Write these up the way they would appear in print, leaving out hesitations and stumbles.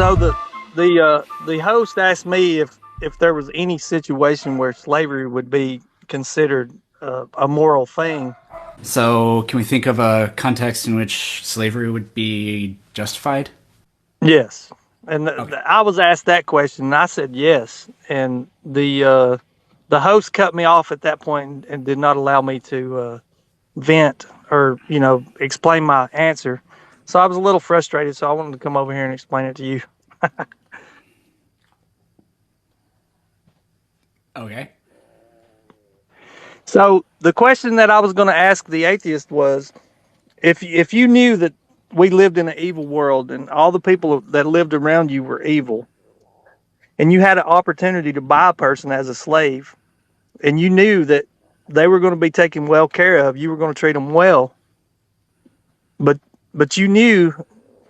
So the host asked me if there was any situation where slavery would be considered a moral thing. So, can we think of a context in which slavery would be justified? Yes, and Okay. I was asked that question, and I said yes. And the host cut me off at that point and did not allow me to vent or explain my answer. So I was a little frustrated. So I wanted to come over here and explain it to you. Okay. So the question that I was going to ask the atheist was, if you knew that we lived in an evil world and all the people that lived around you were evil, and you had an opportunity to buy a person as a slave, and you knew that they were going to be taken well care of, you were going to treat them well, but you knew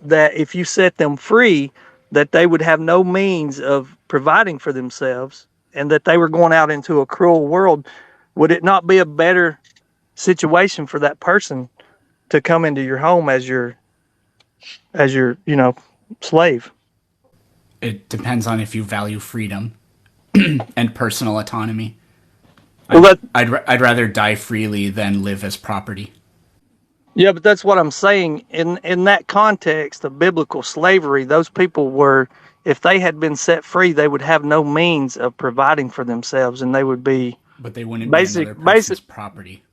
that if you set them free, that they would have no means of providing for themselves, and that they were going out into a cruel world. Would it not be a better situation for that person to come into your home as your slave? It depends on if you value freedom and personal autonomy. Well, I'd rather die freely than live as property. yeah, but that's what I'm saying. In that context of biblical slavery, those people were, if they had been set free, they would have no means of providing for themselves, and they would be But they wouldn't be basic another basic person's property.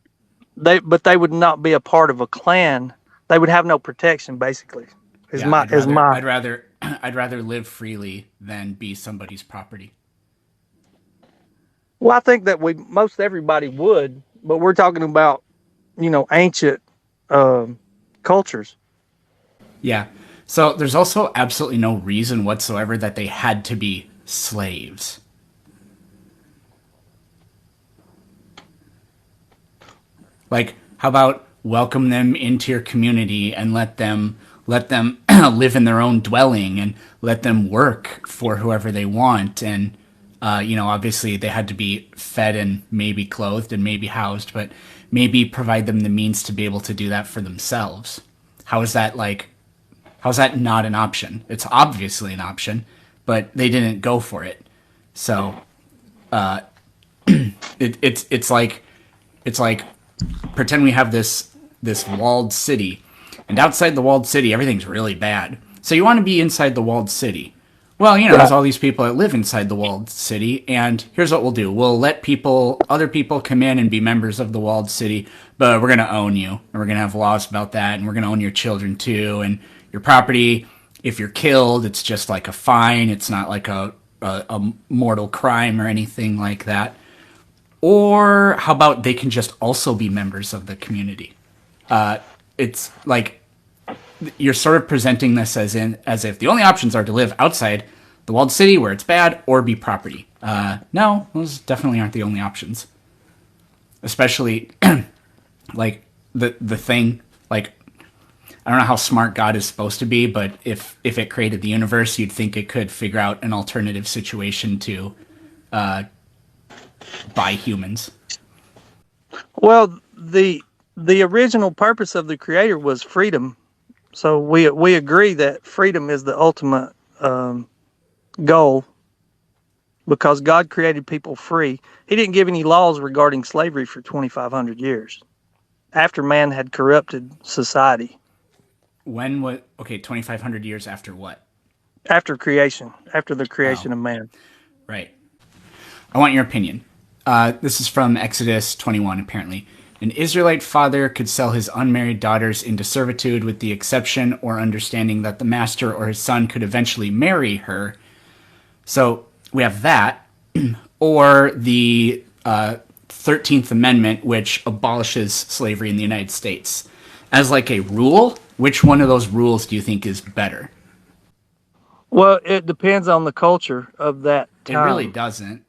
they would not be a part of a clan. They would have no protection, basically. Is Yeah, my is my I'd rather live freely than be somebody's property. Well, I think that we most everybody would, but we're talking about ancient um, cultures. Yeah. So there's also absolutely no reason whatsoever that they had to be slaves. Like, how about welcome them into your community and let them live in their own dwelling and let them work for whoever they want. And obviously they had to be fed and maybe clothed and maybe housed, but maybe provide them the means to be able to do that for themselves. How is that like? How's that not an option? It's obviously an option, but they didn't go for it. So it's like pretend we have this walled city, and outside the walled city everything's really bad. So you want to be inside the walled city. Well, there's Right. all these people that live inside the walled city, and here's what we'll do. We'll let other people come in and be members of the walled city, but we're going to own you, and we're going to have laws about that, and we're going to own your children too, and your property. If you're killed, it's just like a fine. It's not like a mortal crime or anything like that. Or how about they can just also be members of the community? It's like you're sort of presenting this as if the only options are to live outside the walled city where it's bad or be property. No, those definitely aren't the only options. Especially like the thing like I don't know how smart God is supposed to be, but if it created the universe, you'd think it could figure out an alternative situation to buy humans. Well, the original purpose of the creator was freedom. So we agree that freedom is the ultimate goal because God created people free. He didn't give any laws regarding slavery for 2,500 years after man had corrupted society. When was okay? 2,500 years after what? After creation, after the Oh, creation of man. right. I want your opinion. This is from Exodus 21, apparently. An Israelite father could sell his unmarried daughters into servitude with the exception or understanding that the master or his son could eventually marry her. So we have that, or the 13th Amendment, which abolishes slavery in the United States. As like a rule, which one of those rules do you think is better? Well, it depends on the culture of that It really time. doesn't.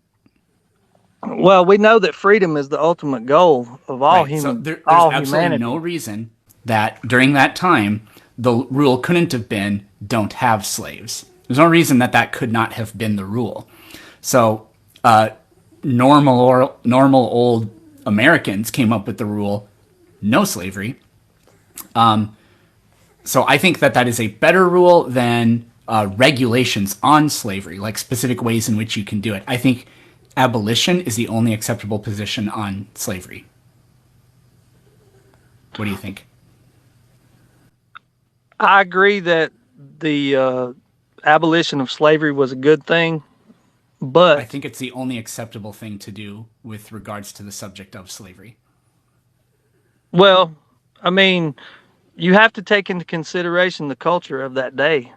Well, we know that freedom is the ultimate goal of Right. So there's all absolutely no humanity. reason that during that time the rule couldn't have been don't have slaves. There's no reason that that could not have been the rule. So normal old Americans came up with the rule no slavery. So I think that that is a better rule than regulations on slavery, like specific ways in which you can do it. I think abolition is the only acceptable position on slavery. What do you think? I agree that the abolition of slavery was a good thing, I but think it's the only acceptable thing to do with regards to the subject of slavery. well, I mean, you have to take into consideration the culture of that day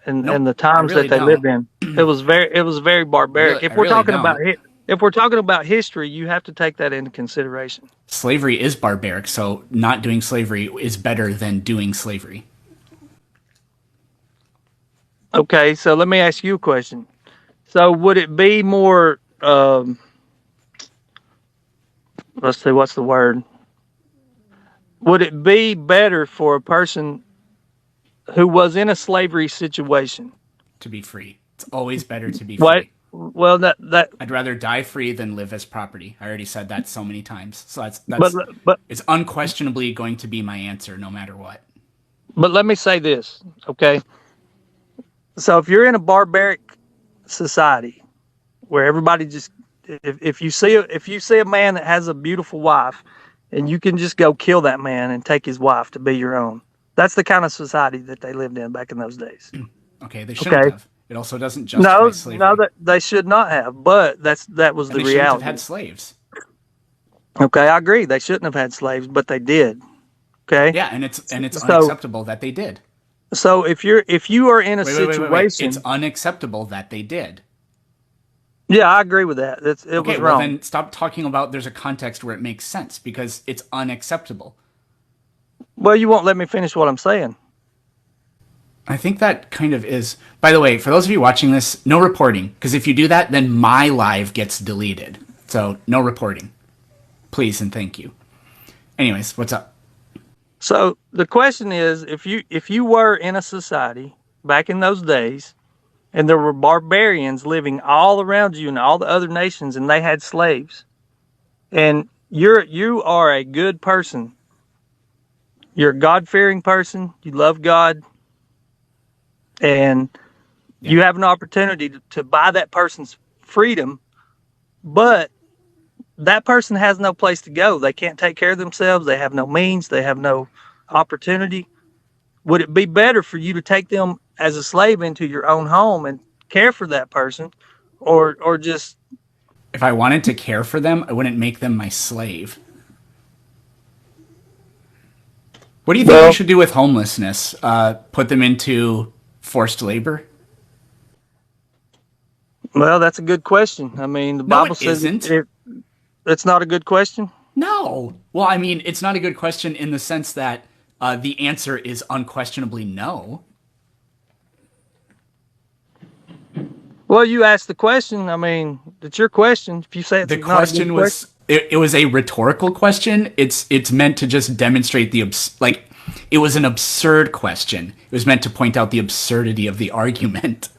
and Nope, the I times really that they lived don't. in. It was very barbaric. I really don't. If we're talking about history, you have to take that into consideration. Slavery is barbaric, so not doing slavery is better than doing slavery. Okay, so let me ask you a question. So would it be more let's see, what's the word? Would it be better for a person who was in a slavery situation? To be free. It's always better to be What? free. Well, that I'd rather die free than live as property. I already said that so many times. So but that's but it's unquestionably going to be my answer no matter what. but let me say this, okay? So if you're in a barbaric society where everybody just if you see a man that has a beautiful wife and you can just go kill that man and take his wife to be your own. That's the kind of society that they lived in back in those days. Okay, they shouldn't Okay. have. It also doesn't justify No, slavery. no, that they should not have, but that was and the they shouldn't have reality. had slaves. Okay, I agree. They shouldn't have had slaves, but they did. Okay. Yeah, and it's So unacceptable that they did. so if you are in a Wait. It's situation, unacceptable that they did. yeah, I agree with that. It Okay, was well wrong. then stop talking about there's a context where it makes sense because it's unacceptable. Well, you won't let me finish what I'm saying. I think that kind of is. By the way, for those of you watching this, no reporting. Because if you do that, then my live gets deleted. So no reporting. Please and thank you. Anyways, what's up? So the question is, if you were in a society back in those days, and there were barbarians living all around you and all the other nations, and they had slaves, and you are a good person, you're a God-fearing person, you love God, and you have an opportunity to buy that person's freedom, but that person has no place to go. They can't take care of themselves. They have no means. They have no opportunity. Would it be better for you to take them as a slave into your own home and care for that person, or just If I wanted to care for them, I wouldn't make them my slave. What do you think we well, should do with homelessness? Put them into forced labor? well, that's a good question. I mean, the No, Bible it says isn't. it's not a good question. No. Well, I mean, it's not a good question in the sense that the answer is unquestionably no. Well, you asked the question. I mean, it's your question. If you say it's The not a good question question, was it was a rhetorical question. It's meant to just demonstrate the like it was an absurd question. It was meant to point out the absurdity of the argument.